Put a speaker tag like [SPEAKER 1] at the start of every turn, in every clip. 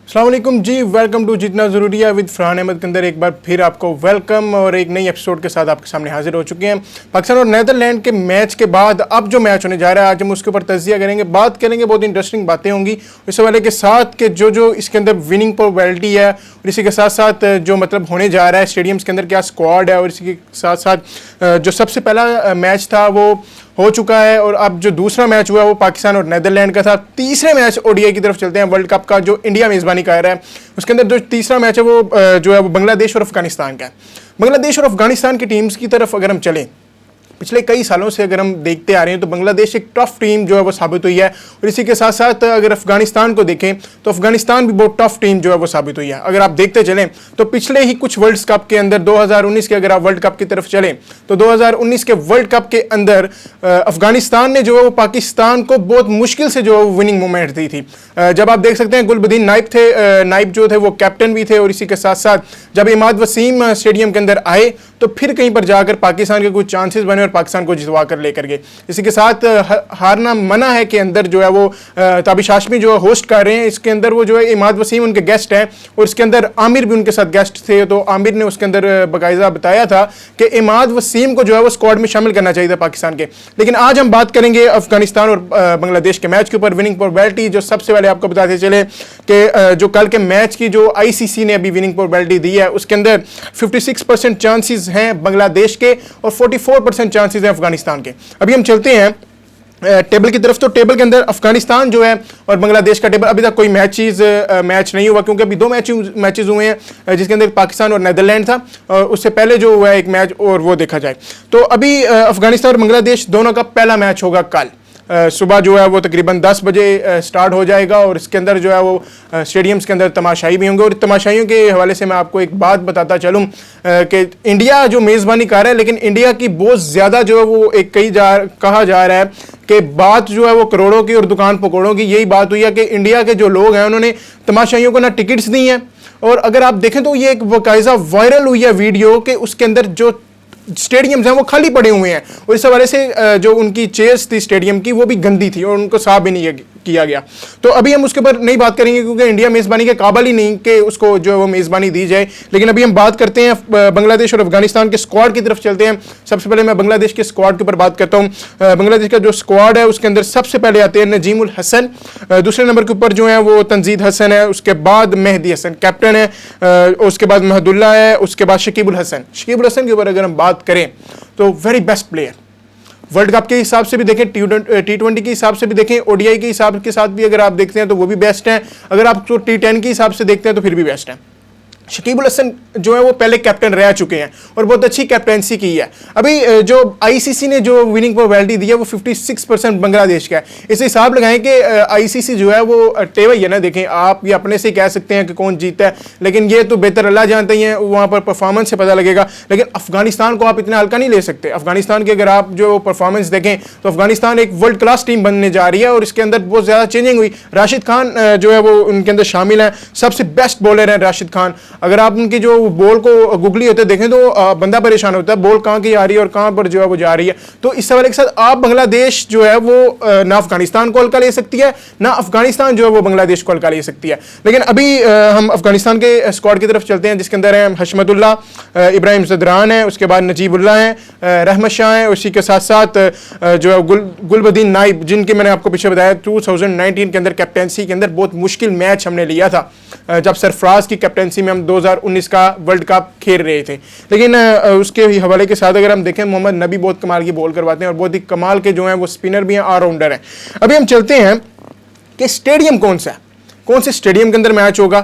[SPEAKER 1] अस्सलाम वालेकुम जी, welcome to जितना ज़रूरी है विद फरहान अहमद के अंदर एक बार फिर आपको वेलकम और एक नई एपिसोड के साथ आपके सामने हाजिर हो चुके हैं। पाकिस्तान और नीदरलैंड के मैच के बाद अब जो मैच होने जा रहा है आज हम उसके ऊपर तज्जिया करेंगे, बात करेंगे, बहुत इंटरेस्टिंग बातें होंगी इस हवाले के साथ कि जो इसके अंदर विनिंग प्रोबेबिलिटी है और इसी के साथ साथ जो मतलब होने जा रहा है स्टेडियम्स के अंदर क्या स्क्वाड है और इसी के साथ साथ जो सबसे पहला मैच था वो हो चुका है और अब जो दूसरा मैच हुआ वो पाकिस्तान और नीदरलैंड का था। तीसरे मैच ओडीआई की तरफ चलते हैं वर्ल्ड कप का जो इंडिया मेज़बानी कर रहा है, उसके अंदर जो तीसरा मैच है वो जो है वो बांग्लादेश और अफगानिस्तान का है। बांग्लादेश और अफगानिस्तान की टीम्स की तरफ अगर हम चलें, पिछले कई सालों से अगर हम देखते आ रहे हैं तो बांग्लादेश एक टफ टीम जो है वो साबित हुई है और इसी के साथ साथ अगर अफगानिस्तान को देखें तो अफगानिस्तान भी बहुत टफ टीम जो है वो साबित हुई है। अगर आप देखते चलें तो पिछले ही कुछ वर्ल्ड कप के अंदर 2019 के अगर आप वर्ल्ड कप की तरफ चलें तो 2019 के वर्ल्ड कप के अंदर अफगानिस्तान ने जो है वो पाकिस्तान को बहुत मुश्किल से जो है वो विनिंग मोमेंट दी थी। जब आप देख सकते हैं गुलबदीन नाइब थे, नाइब जो थे वो कैप्टन भी थे और इसी के साथ साथ जब इमाद वसीम स्टेडियम के अंदर आए तो फिर कहीं पर जाकर पाकिस्तान के कुछ चांसेस बने और पाकिस्तान को जितवा कर लेकर गए। इसी के साथ हारना मना है के अंदर जो है वो ताबिश हाशमी जो होस्ट कर रहे हैं, इसके अंदर वो जो है इमाद वसीम उनके गेस्ट हैं और इसके अंदर आमिर भी उनके साथ गेस्ट थे। तो आमिर ने उसके अंदर बाकायदा बताया था कि इमाद वसीम को जो है वो स्क्वाड में शामिल करना चाहिए था पाकिस्तान के। लेकिन आज हम बात करेंगे अफगानिस्तान और बांग्लादेश के मैच के ऊपर। विनिंग प्रोबेबिलिटी जो सबसे पहले आपको बताते चले कि जो कल के मैच की जो आईसीसी ने अभी विनिंग प्रोबेबिलिटी दी है उसके अंदर 56% चांसेस हैं बांग्लादेश के और 44% चांसेस हैं अफगानिस्तान के। अभी हम चलते हैं टेबल की तरफ। तो टेबल के अंदर अफगानिस्तान जो है और बांग्लादेश का टेबल, अभी तक कोई मैच नहीं हुआ क्योंकि अभी दो मैचेस हुए हैं जिसके अंदर पाकिस्तान और नीदरलैंड था और उससे पहले जो हुआ है एक मैच और वो देखा जाए तो अभी अफगानिस्तान और बांग्लादेश दोनों का पहला मैच होगा कल सुबह जो है वो तकरीबन 10 बजे स्टार्ट हो जाएगा और इसके अंदर जो है वो स्टेडियम्स के अंदर तमाशाई भी होंगे। और तमाशाइयों के हवाले से मैं आपको एक बात बताता चलूँ कि इंडिया जो मेज़बानी कर रहा है लेकिन इंडिया की बहुत ज़्यादा जो है वो एक कहा जा रहा है कि बात जो है वो करोड़ों की और दुकान पकौड़ों की। यही बात हुई है कि इंडिया के जो लोग हैं उन्होंने तमाशाइयों को ना टिकट्स दी हैं और अगर आप देखें तो ये एक बाकायदा वायरल हुई है वीडियो कि उसके अंदर जो स्टेडियम्स हैं वो खाली पड़े हुए हैं और इस वजह से जो उनकी चेयर्स थी स्टेडियम की वो भी गंदी थी और उनको साफ भी नहीं किया गया। तो अभी हम उसके ऊपर नहीं बात करेंगे क्योंकि इंडिया मेज़बानी के काबिल ही नहीं कि उसको जो है वो मेज़बानी दी जाए। लेकिन अभी हम बात करते हैं बांग्लादेश और अफगानिस्तान के स्क्वाड की तरफ चलते हैं। सबसे पहले मैं बांग्लादेश के स्क्वाड के ऊपर बात करता हूँ। बांग्लादेश का जो स्क्वाड है उसके अंदर सबसे पहले आते हैं नजीमुल हसन, दूसरे नंबर के ऊपर जो है वो तंजीद हसन है, उसके बाद मेहदी हसन कैप्टन है, उसके बाद महदुल्ला है, उसके बाद शकीबुल हसन के ऊपर अगर हम बात करें तो very best player world cup के हिसाब से भी देखें, T20 के हिसाब से भी देखें, ओडीआई के हिसाब के साथ भी अगर आप देखते हैं तो वो भी बेस्ट हैं, अगर आप तो T10 के हिसाब से देखते हैं तो फिर भी बेस्ट है। शकीबुल हसन जो है वो पहले कैप्टन रह चुके हैं और बहुत अच्छी कैप्टनसी की है। अभी जो आईसीसी ने जो विनिंग प्रोबेबिलिटी दी है वो 56% बांग्लादेश का है। इसे हिसाब लगाएं कि आईसीसी जो है वो टेबल ये ना देखें, आप ये अपने से कह सकते हैं कि कौन जीता है लेकिन ये तो बेहतर अल्लाह जानते हैं, वहाँ पर परफॉर्मेंस से पता लगेगा। लेकिन अफगानिस्तान को आप इतना हल्का नहीं ले सकते। अफगानिस्तान की अगर आप जो परफॉर्मेंस देखें तो अफगानिस्तान एक वर्ल्ड क्लास टीम बनने जा रही है और इसके अंदर बहुत ज़्यादा चेंजिंग हुई। राशिद खान जो है वो उनके अंदर शामिल हैं, सबसे बेस्ट बॉलर हैं राशिद खान। अगर आप उनकी जो बॉल को गुगली होते देखें तो बंदा परेशान होता है, बॉल कहाँ की आ रही है और कहाँ पर जो है वो जा रही है। तो इस सवाल के साथ आप बांग्लादेश जो है वो ना अफगानिस्तान को हल्का ले सकती है ना अफगानिस्तान जो है वो बांग्लादेश को हल्का ले सकती है। लेकिन अभी हम अफगानिस्तान के स्क्वाड की तरफ चलते हैं जिसके अंदर है हशमतुल्ला, इब्राहिम ज़दरान है, उसके बाद नजीबुल्लाह है, रहमत शाह है, उसी के साथ साथ जो है गुलबदीन नाइब जिनके मैंने आपको पीछे बताया 2019 के अंदर कैप्टनसी के अंदर बहुत मुश्किल मैच हमने लिया था जब सरफराज की कैप्टनसी में हम 2019 का वर्ल्ड कप खेल रहे थे। लेकिन उसके हवाले के साथ अगर हम देखें मोहम्मद नबी बहुत कमाल की बॉल करवाते हैं और बहुत ही कमाल के जो हैं वो स्पिनर भी हैं, ऑलराउंडर हैं। अभी हम चलते हैं कि स्टेडियम कौन सा है, कौन से स्टेडियम के अंदर मैच होगा।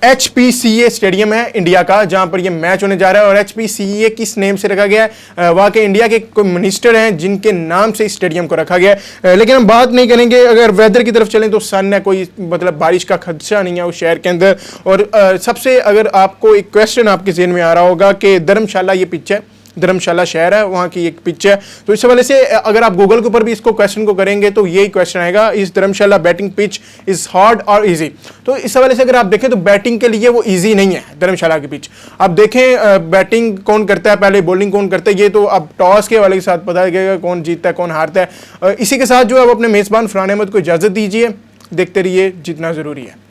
[SPEAKER 1] HPCA स्टेडियम है इंडिया का जहां पर ये मैच होने जा रहा है और HPCA किस नेम से रखा गया है, वहाँ के इंडिया के कोई मिनिस्टर हैं जिनके नाम से इस स्टेडियम को रखा गया है। लेकिन हम बात नहीं करेंगे, अगर वेदर की तरफ चलें तो सन है, कोई मतलब बारिश का खदशा नहीं है उस शहर के अंदर। और सबसे अगर आपको एक क्वेश्चन आपके ज़हन में आ रहा होगा कि धर्मशाला ये पिच है, धर्मशाला शहर है, वहाँ की एक पिच है, तो इस हवाले से अगर आप गूगल के ऊपर भी इसको क्वेश्चन को करेंगे तो यही क्वेश्चन आएगा, इस धर्मशाला बैटिंग पिच इज हार्ड और इजी। तो इस हवाले से अगर आप देखें तो बैटिंग के लिए वो इजी नहीं है धर्मशाला की पिच। आप देखें बैटिंग कौन करता है पहले, बॉलिंग कौन करता है, ये तो अब टॉस के वाले के साथ पता लगेगा कौन जीतता है कौन हारता है। इसी के साथ जो है वो अपने मेज़बान फरहान अहमद को इजाज़त दीजिए, देखते रहिए जितना ज़रूरी है।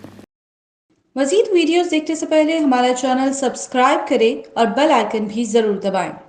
[SPEAKER 2] मज़ीद वीडियोज़ देखने से पहले हमारा चैनल सब्सक्राइब करें और बेल आइकन भी ज़रूर दबाएं।